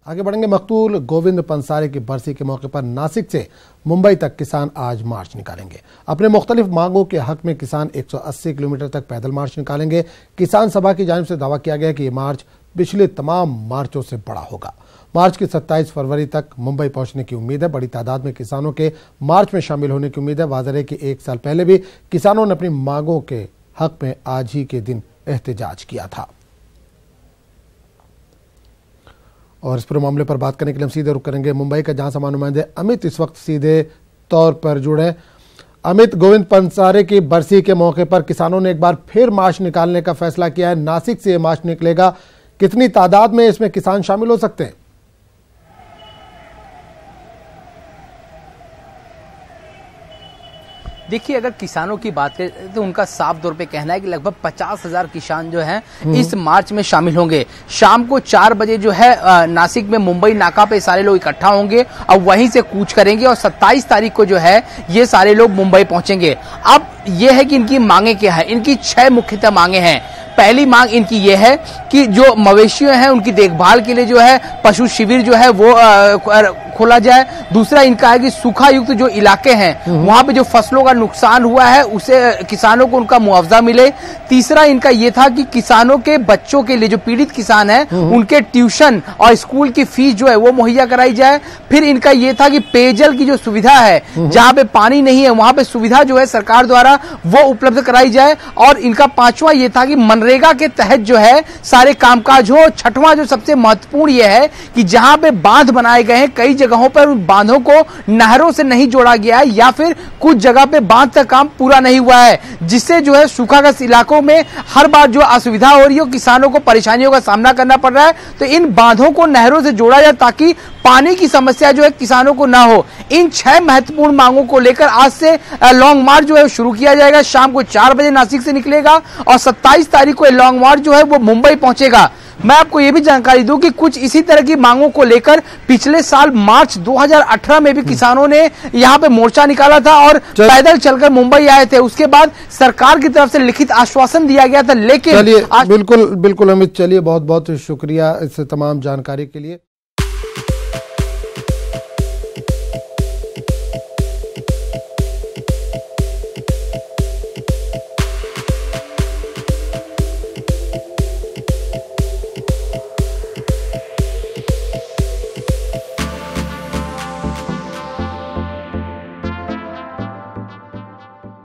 आगे बढ़ेंगे। मकतूल गोविंद पंसारे की बरसी के मौके पर नासिक से मुंबई तक किसान आज मार्च निकालेंगे। अपने मुख्तलिफ मांगों के हक में किसान 180 किलोमीटर तक पैदल मार्च निकालेंगे। किसान सभा की जानिब से दावा किया गया कि ये मार्च पिछले तमाम मार्चों से बड़ा होगा। मार्च की 27 फरवरी तक मुंबई पहुंचने की उम्मीद है। बड़ी तादाद में किसानों के मार्च में शामिल होने की उम्मीद है। वाज़ेह है कि एक साल पहले भी किसानों ने अपनी मांगों के हक में आज ही के दिन एहतजाज किया था। और इस पूरे मामले पर बात करने के लिए हम सीधे रुक करेंगे मुंबई का, जहां से हमारे नुमाइंदे अमित इस वक्त सीधे तौर पर जुड़े। अमित, गोविंद पंसारे की बरसी के मौके पर किसानों ने एक बार फिर मार्च निकालने का फैसला किया है। नासिक से ये मार्च निकलेगा। कितनी तादाद में इसमें किसान शामिल हो सकते हैं? देखिए, अगर किसानों की बात करें तो उनका साफ तौर पे कहना है कि लगभग 50,000 किसान जो हैं इस मार्च में शामिल होंगे। शाम को 4 बजे जो है नासिक में मुंबई नाका पे सारे लोग इकट्ठा होंगे और वहीं से कूच करेंगे और 27 तारीख को जो है ये सारे लोग मुंबई पहुंचेंगे। अब ये है कि इनकी मांगे क्या है। इनकी 6 मुख्यतः मांगे हैं। पहली मांग इनकी ये है कि जो मवेशियों हैं उनकी देखभाल के लिए जो है पशु शिविर जो है वो खोला जाए। दूसरा इनका है कि सूखा युक्त जो इलाके हैं वहां पे जो फसलों का नुकसान हुआ है उसे किसानों को उनका मुआवजा मिले। तीसरा इनका ये था कि किसानों के बच्चों के लिए, जो पीड़ित किसान हैं उनके ट्यूशन और स्कूल की फीस जो है वो मुहैया कराई जाए। फिर इनका ये था कि पेयजल की जो सुविधा है, जहां पे पानी नहीं है वहां पे सुविधा जो है सरकार द्वारा वो उपलब्ध कराई जाए। और इनका 5वां ये था कि मनरेगा के तहत जो है सारे कामकाज हो। 6वां जो सबसे महत्वपूर्ण ये है कि जहां पे बांध बनाए गए हैं, कई जगहों पर उन बांधों को नहरों से नहीं जोड़ा गया है या फिर कुछ जगह पे बांध का काम पूरा नहीं हुआ है, जिससे जो है सूखाग्रस्त इलाकों में हर बार जो असुविधा हो रही है, किसानों को परेशानियों का सामना करना पड़ रहा है। तो इन बांधों को नहरों से जोड़ा जाए ताकि पानी की समस्या जो है किसानों को ना हो। इन 6 महत्वपूर्ण मांगों को लेकर आज से लॉन्ग मार्च जो है शुरू किया जाएगा। शाम को 4 बजे नासिक से निकलेगा और 27 तारीख को लॉन्ग मार्च जो है वो मुंबई पहुंचेगा। मैं आपको ये भी जानकारी दूं कि कुछ इसी तरह की मांगों को लेकर पिछले साल मार्च 2018 में भी किसानों ने यहां पे मोर्चा निकाला था और पैदल चलकर मुंबई आए थे। उसके बाद सरकार की तरफ से लिखित आश्वासन दिया गया था। लेकिन बिल्कुल अमित, चलिए बहुत बहुत शुक्रिया इस तमाम जानकारी के लिए।